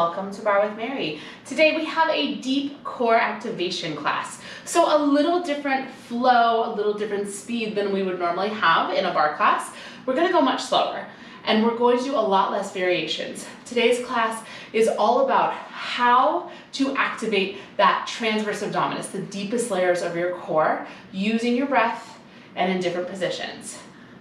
welcome to Barre with Mary. Today we have a deep core activation class. So a little different flow, a little different speed than we would normally have in a bar class. We're going to go much slower and we're going to do a lot less variations. Today's class is all about how to activate that transverse abdominis, the deepest layers of your core, using your breath and in different positions.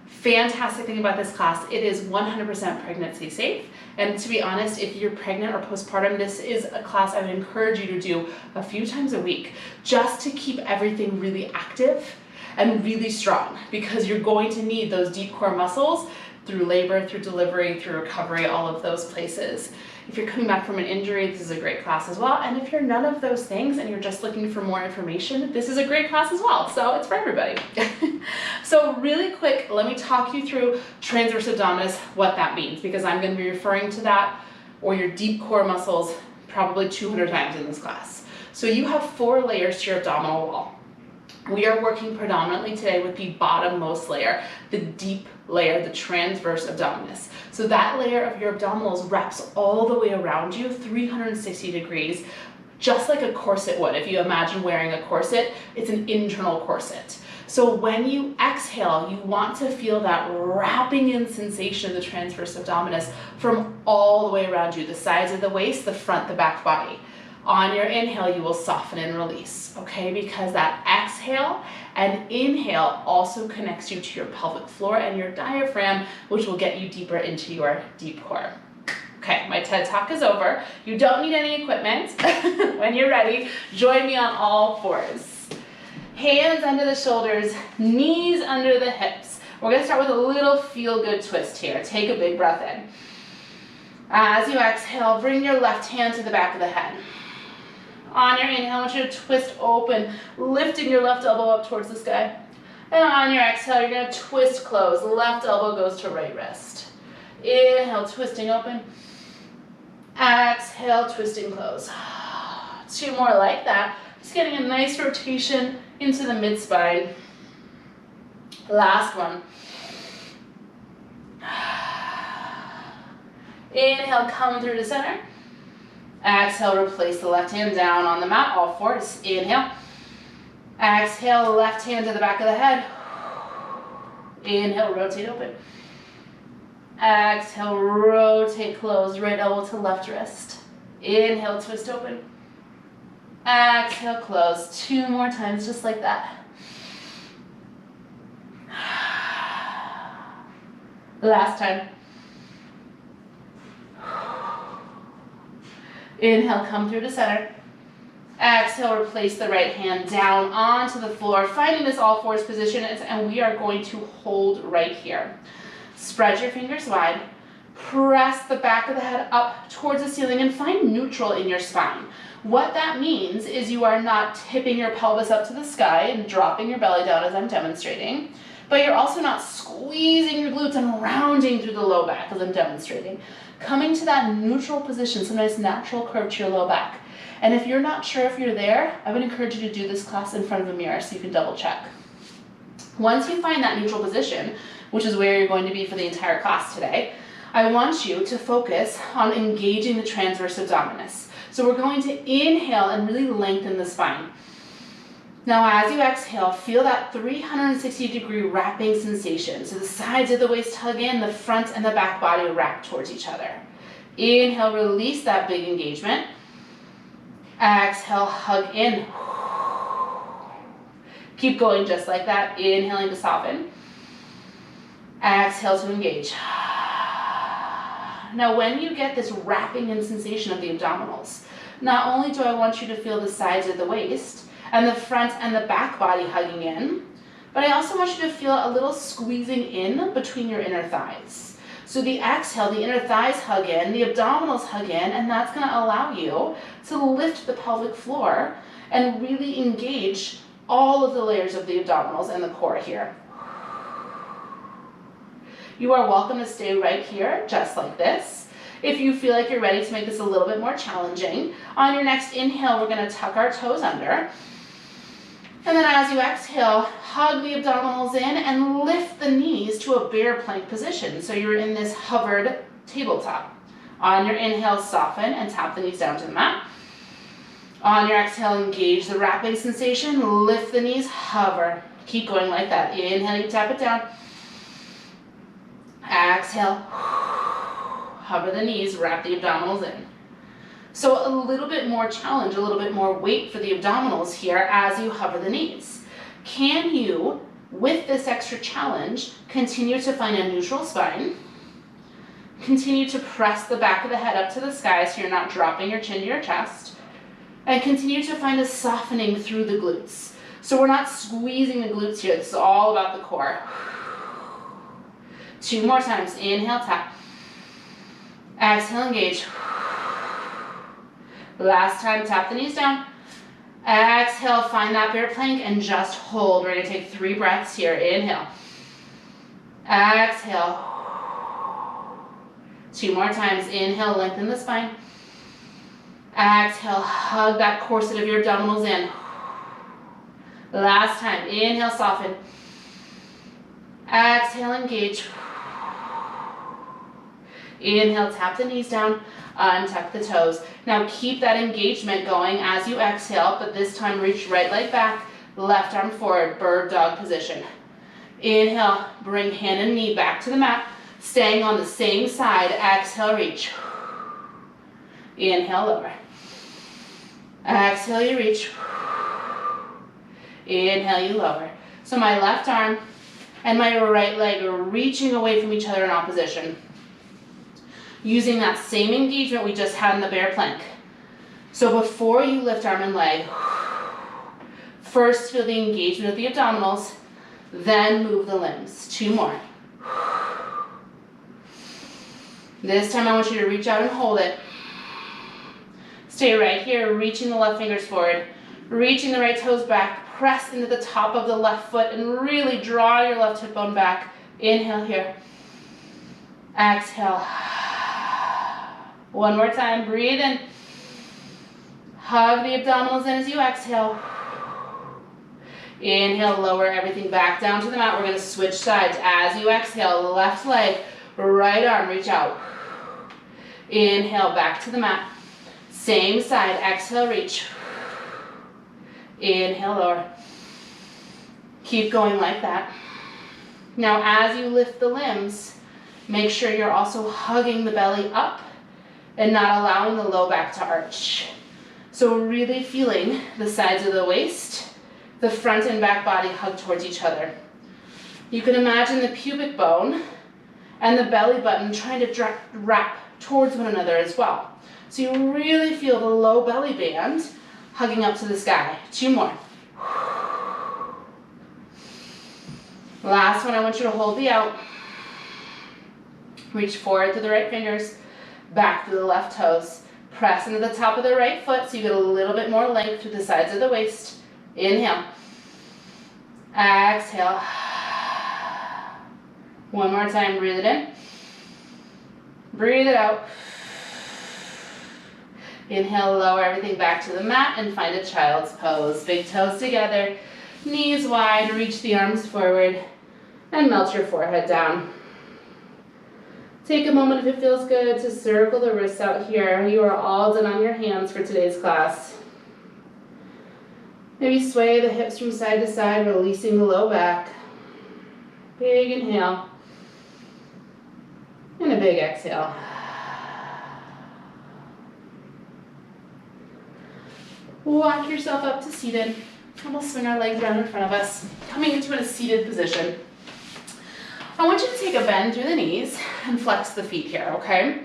Fantastic thing about this class, it is 100% pregnancy safe. And to be honest, if you're pregnant or postpartum, this is a class I would encourage you to do a few times a week, just to keep everything really active and really strong, because you're going to need those deep core muscles through labor, through delivery, through recovery, all of those places. If you're coming back from an injury, this is a great class as well. And if you're none of those things and you're just looking for more information, this is a great class as well. So it's for everybody. So really quick, let me talk you through transverse abdominis, what that means, because I'm going to be referring to that or your deep core muscles probably 200 times in this class. So you have 4 layers to your abdominal wall. We are working predominantly today with the bottommost layer, the deep layer, the transverse abdominis. So that layer of your abdominals wraps all the way around you, 360 degrees, just like a corset would. If you imagine wearing a corset, it's an internal corset. So when you exhale, you want to feel that wrapping in sensation of the transverse abdominis from all the way around you, the sides of the waist, the front, the back body. On your inhale, you will soften and release, okay? Because that exhale and inhale also connects you to your pelvic floor and your diaphragm, which will get you deeper into your deep core. Okay, my TED Talk is over. You don't need any equipment. When you're ready, join me on all 4s. Hands under the shoulders, knees under the hips. We're gonna start with a little feel-good twist here. Take a big breath in. As you exhale, bring your left hand to the back of the head. On your inhale, I want you to twist open, lifting your left elbow up towards the sky. And on your exhale, you're going to twist close. Left elbow goes to right wrist. Inhale, twisting open. Exhale, twisting close. 2 more like that. Just getting a nice rotation into the mid-spine. Last one. Inhale, come through to center. Exhale, replace the left hand down on the mat, all 4s. Inhale. Exhale, left hand to the back of the head. Inhale, rotate open. Exhale, rotate close, right elbow to left wrist. Inhale, twist open. Exhale, close. 2 more times, just like that. Last time. Inhale, come through to center. Exhale, replace the right hand down onto the floor, finding this all 4s position, and we are going to hold right here. Spread your fingers wide. Press the back of the head up towards the ceiling and find neutral in your spine. What that means is you are not tipping your pelvis up to the sky and dropping your belly down as I'm demonstrating, but you're also not squeezing your glutes and rounding through the low back as I'm demonstrating. Coming to that neutral position, some nice natural curve to your low back. And if you're not sure if you're there, I would encourage you to do this class in front of a mirror so you can double check. Once you find that neutral position, which is where you're going to be for the entire class today, I want you to focus on engaging the transverse abdominis. So we're going to inhale and really lengthen the spine. Now as you exhale, feel that 360 degree wrapping sensation. So the sides of the waist hug in, the front and the back body wrap towards each other. Inhale, release that big engagement. Exhale, hug in. Keep going just like that, inhaling to soften. Exhale to engage. Now when you get this wrapping in sensation of the abdominals, not only do I want you to feel the sides of the waist, and the front and the back body hugging in, but I also want you to feel a little squeezing in between your inner thighs. So the exhale, the inner thighs hug in, the abdominals hug in, and that's going to allow you to lift the pelvic floor and really engage all of the layers of the abdominals and the core here. You are welcome to stay right here, just like this. If you feel like you're ready to make this a little bit more challenging, on your next inhale, we're going to tuck our toes under. And then as you exhale, hug the abdominals in and lift the knees to a bear plank position. So you're in this hovered tabletop. On your inhale, soften and tap the knees down to the mat. On your exhale, engage the wrapping sensation. Lift the knees, hover. Keep going like that. Inhale, you tap it down. Exhale, hover the knees, wrap the abdominals in. So a little bit more challenge, a little bit more weight for the abdominals here as you hover the knees. Can you, with this extra challenge, continue to find a neutral spine? Continue to press the back of the head up to the sky so you're not dropping your chin to your chest. And continue to find a softening through the glutes. So we're not squeezing the glutes here. This is all about the core. 2 more times. Inhale, tap. Exhale, engage. Last time, tap the knees down. Exhale, find that bear plank and just hold. We're going to take 3 breaths here. Inhale. Exhale. 2 more times. Inhale, lengthen the spine. Exhale, hug that corset of your abdominals in. Last time. Inhale, soften. Exhale, engage. Inhale, tap the knees down, untuck the toes. Now keep that engagement going as you exhale, but this time reach right leg back, left arm forward, bird dog position. Inhale, bring hand and knee back to the mat, staying on the same side. Exhale, reach. Inhale, lower. Exhale, you reach. Inhale, you lower. So my left arm and my right leg are reaching away from each other in opposition. Using that same engagement we just had in the bear plank. So before you lift arm and leg, first feel the engagement of the abdominals, then move the limbs. 2 more. This time I want you to reach out and hold it. Stay right here, reaching the left fingers forward, reaching the right toes back, press into the top of the left foot and really draw your left hip bone back. Inhale here. Exhale. 1 more time, breathe in. Hug the abdominals in as you exhale. Inhale, lower everything back down to the mat. We're going to switch sides as you exhale. Left leg, right arm, reach out. Inhale, back to the mat. Same side, exhale, reach. Inhale, lower. Keep going like that. Now as you lift the limbs, make sure you're also hugging the belly up and not allowing the low back to arch. So really feeling the sides of the waist, the front and back body hug towards each other. You can imagine the pubic bone and the belly button trying to wrap towards one another as well. So you really feel the low belly band hugging up to the sky. 2 more. Last one, I want you to hold the out. Reach forward to the right fingers, back to the left toes. Press into the top of the right foot so you get a little bit more length through the sides of the waist. Inhale. Exhale. 1 more time, breathe it in. Breathe it out. Inhale, lower everything back to the mat and find a child's pose. Big toes together, knees wide, reach the arms forward, and melt your forehead down. Take a moment if it feels good to circle the wrists out here. You are all done on your hands for today's class. Maybe sway the hips from side to side, releasing the low back. Big inhale. And a big exhale. Walk yourself up to seated, and we'll swing our legs down in front of us, coming into a seated position. I want you to take a bend through the knees and flex the feet here, okay?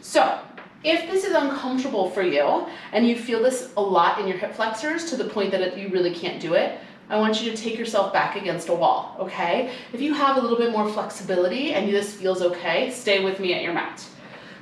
So, if this is uncomfortable for you, and you feel this a lot in your hip flexors to the point that you really can't do it, I want you to take yourself back against a wall, okay? If you have a little bit more flexibility and this feels okay, stay with me at your mat.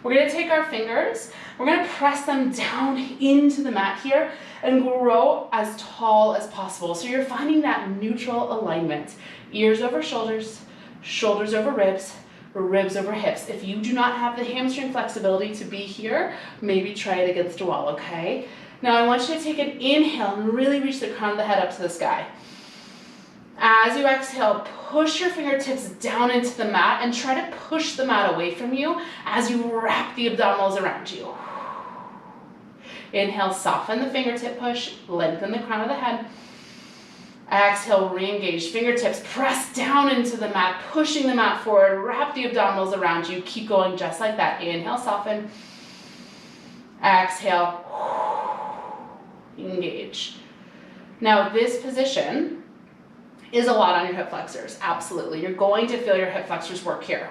We're gonna take our fingers, we're gonna press them down into the mat here and grow as tall as possible. So you're finding that neutral alignment. Ears over shoulders, shoulders over ribs, ribs over hips. If you do not have the hamstring flexibility to be here, maybe try it against a wall, okay? Now I want you to take an inhale and really reach the crown of the head up to the sky. As you exhale, push your fingertips down into the mat and try to push the mat away from you as you wrap the abdominals around you. Inhale, soften the fingertip push, lengthen the crown of the head. Exhale, re-engage. Fingertips press down into the mat, pushing the mat forward, wrap the abdominals around you. Keep going just like that. Inhale, soften. Exhale, engage. Now this position is a lot on your hip flexors, absolutely. You're going to feel your hip flexors work here.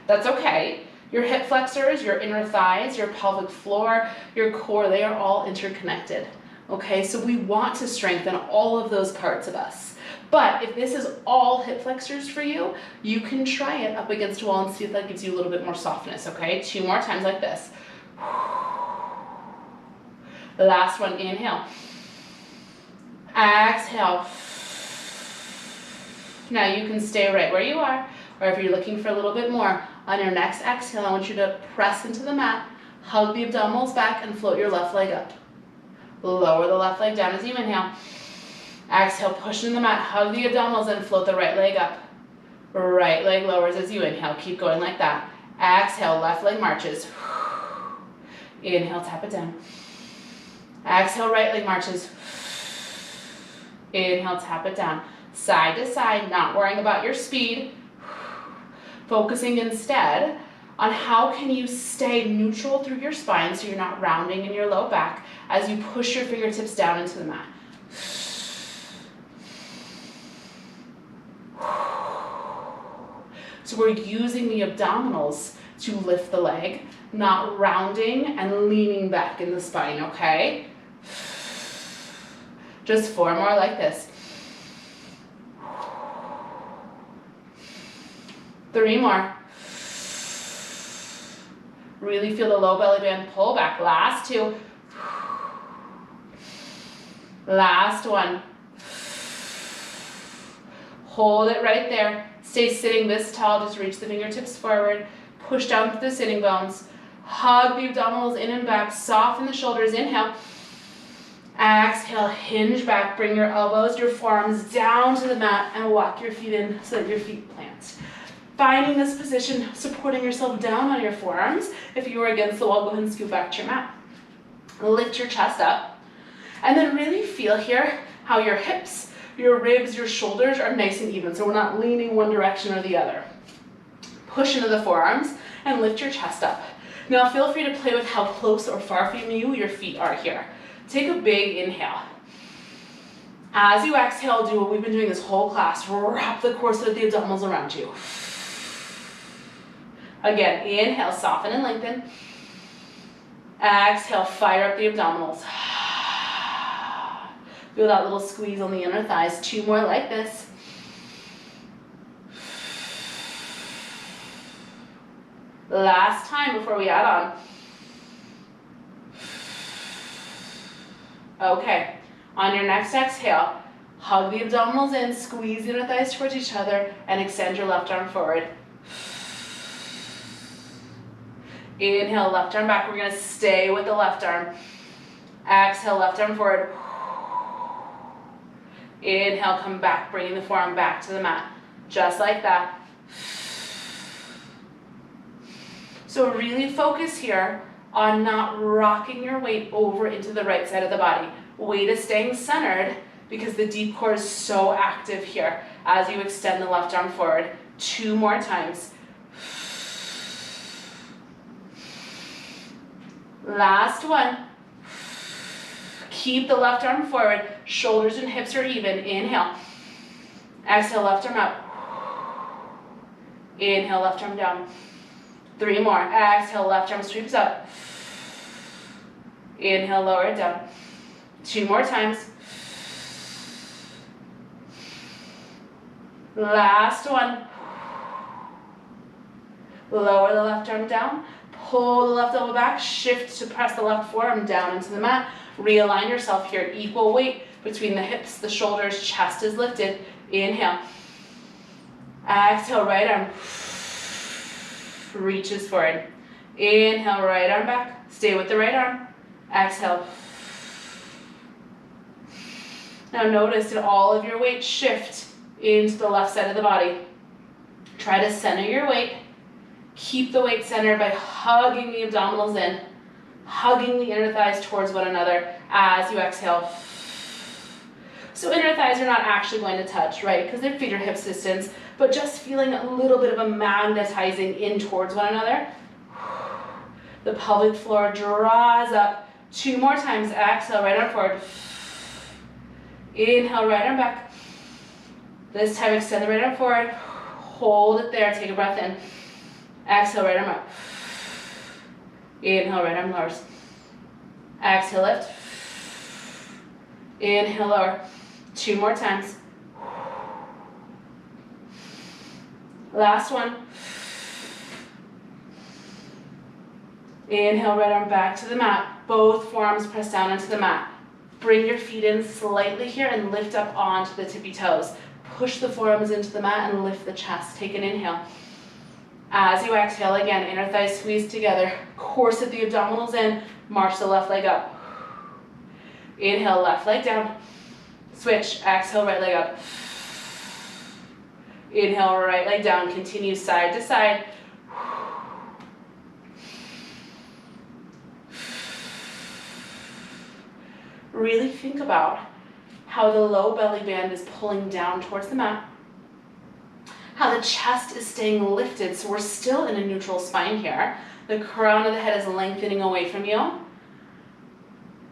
That's okay. Your hip flexors, your inner thighs, your pelvic floor, your core, they are all interconnected. Okay, so we want to strengthen all of those parts of us. But if this is all hip flexors for you, you can try it up against a wall and see if that gives you a little bit more softness, okay? 2 more times like this. The last one, inhale. Exhale. Now you can stay right where you are, or if you're looking for a little bit more, on your next exhale, I want you to press into the mat, hug the abdominals back, and float your left leg up. Lower the left leg down as you inhale. Exhale, push in the mat, hug the abdominals, and float the right leg up. Right leg lowers as you inhale. Keep going like that. Exhale, left leg marches. Inhale, tap it down. Exhale, right leg marches. Inhale, tap it down. Side to side, not worrying about your speed. Focusing instead on how can you stay neutral through your spine so you're not rounding in your low back as you push your fingertips down into the mat. So we're using the abdominals to lift the leg, not rounding and leaning back in the spine, okay? Just 4 more like this. 3 more. Really feel the low belly band pull back. Last 2. Last 1. Hold it right there. Stay sitting this tall. Just reach the fingertips forward. Push down through the sitting bones. Hug the abdominals in and back. Soften the shoulders. Inhale. Exhale. Hinge back. Bring your elbows, your forearms down to the mat and walk your feet in so that your feet plant. Finding this position, supporting yourself down on your forearms. If you are against the wall, go ahead and scoot back to your mat. Lift your chest up. And then really feel here how your hips, your ribs, your shoulders are nice and even. So we're not leaning one direction or the other. Push into the forearms and lift your chest up. Now feel free to play with how close or far from you your feet are here. Take a big inhale. As you exhale, do what we've been doing this whole class. Wrap the core so that the abdominals around you. Again, inhale, soften and lengthen. Exhale, fire up the abdominals. Feel that little squeeze on the inner thighs. 2 more like this. Last time before we add on. Okay, on your next exhale, hug the abdominals in, squeeze the inner thighs towards each other, and extend your left arm forward. Inhale, left arm back. We're going to stay with the left arm. Exhale, left arm forward. Inhale, come back, bringing the forearm back to the mat. Just like that. So really focus here on not rocking your weight over into the right side of the body. Weight is staying centered because the deep core is so active here as you extend the left arm forward. 2 more times. Last one. Keep the left arm forward. Shoulders and hips are even. Inhale. Exhale, left arm up. Inhale, left arm down. 3 more. Exhale, left arm sweeps up. Inhale, lower it down. 2 more times. Last one. Lower the left arm down. Pull the left elbow back. Shift to press the left forearm down into the mat. Realign yourself here. Equal weight between the hips, the shoulders, chest is lifted. Inhale. Exhale, right arm reaches forward. Inhale, right arm back. Stay with the right arm. Exhale. Now notice that all of your weight shift into the left side of the body. Try to center your weight. Keep the weight centered by hugging the abdominals in, hugging the inner thighs towards one another as you exhale. So inner thighs are not actually going to touch, right? Because their feet are hips distance, but just feeling a little bit of a magnetizing in towards one another. The pelvic floor draws up. 2 more times. Exhale, right arm forward. Inhale, right arm back. This time extend the right arm forward. Hold it there. Take a breath in. Exhale, right arm up. Inhale, right arm lowers. Exhale, lift. Inhale, lower. 2 more times. Last one. Inhale, right arm back to the mat. Both forearms press down into the mat. Bring your feet in slightly here and lift up onto the tippy toes. Push the forearms into the mat and lift the chest. Take an inhale. As you exhale, again, inner thighs squeeze together. Corset the abdominals in. March the left leg up. Inhale, left leg down. Switch. Exhale, right leg up. Inhale, right leg down. Continue side to side. Really think about how the low belly band is pulling down towards the mat. How the chest is staying lifted, so we're still in a neutral spine here. The crown of the head is lengthening away from you.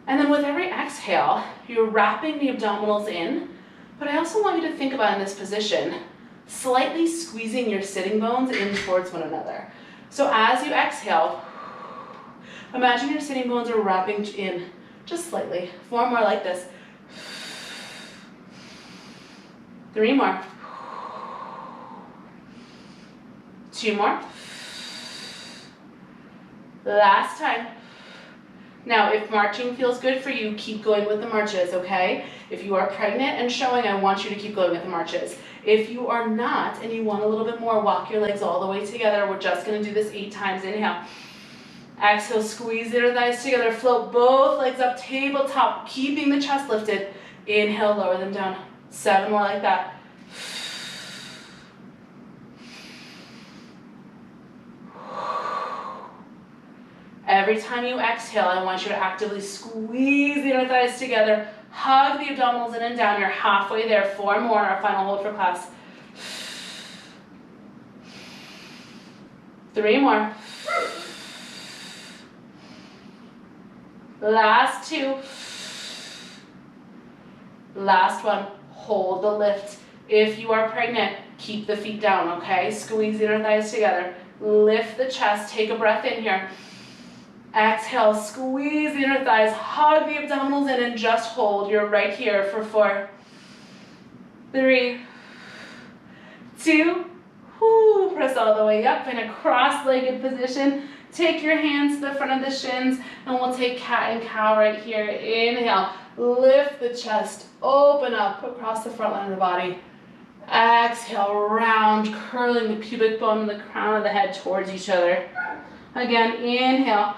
And then with every exhale, you're wrapping the abdominals in, but I also want you to think about in this position, slightly squeezing your sitting bones in towards one another. So as you exhale, imagine your sitting bones are wrapping in just slightly. 4 more like this. 3 more. 2 more. Last time. Now, if marching feels good for you, keep going with the marches, okay? If you are pregnant and showing, I want you to keep going with the marches. If you are not and you want a little bit more, walk your legs all the way together. We're just gonna do this 8 times. Inhale. Exhale, squeeze the inner thighs together. Float both legs up, tabletop, keeping the chest lifted. Inhale, lower them down. 7 more like that. Every time you exhale, I want you to actively squeeze the inner thighs together. Hug the abdominals in and down. You're halfway there. 4 more, our final hold for class. 3 more. Last 2. Last one. Hold the lift. If you are pregnant, keep the feet down, okay? Squeeze the inner thighs together. Lift the chest. Take a breath in here. Exhale, squeeze the inner thighs, hug the abdominals in and just hold. You're right here for 4, 3, 2, press all the way up in a cross-legged position. Take your hands to the front of the shins and we'll take cat and cow right here. Inhale, lift the chest, open up across the front line of the body. Exhale, round, curling the pubic bone and the crown of the head towards each other. Again, inhale.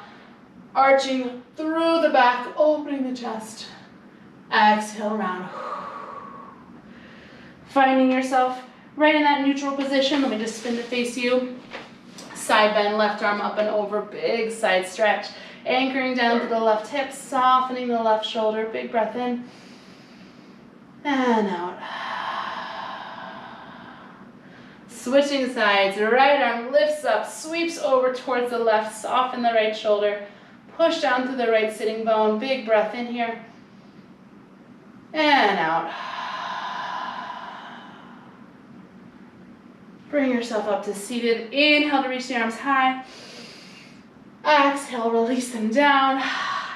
Arching through the back, opening the chest. Exhale, round. Finding yourself right in that neutral position. Let me just spin to face you. Side bend, left arm up and over, big side stretch. Anchoring down to the left hip, softening the left shoulder. Big breath in. And out. Switching sides, right arm lifts up, sweeps over towards the left, soften the right shoulder. Push down through the right sitting bone. Big breath in here. And out. Bring yourself up to seated. Inhale to reach the arms high. Exhale, release them down.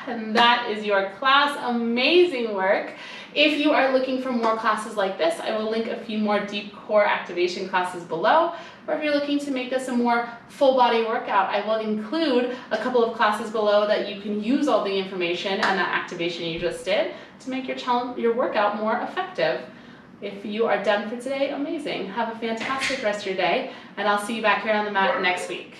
And that is your class. Amazing work. If you are looking for more classes like this, I will link a few more deep core activation classes below. Or if you're looking to make this a more full body workout, I will include a couple of classes below that you can use all the information and that activation you just did to make your workout more effective. If you are done for today, amazing. Have a fantastic rest of your day, and I'll see you back here on the mat next week.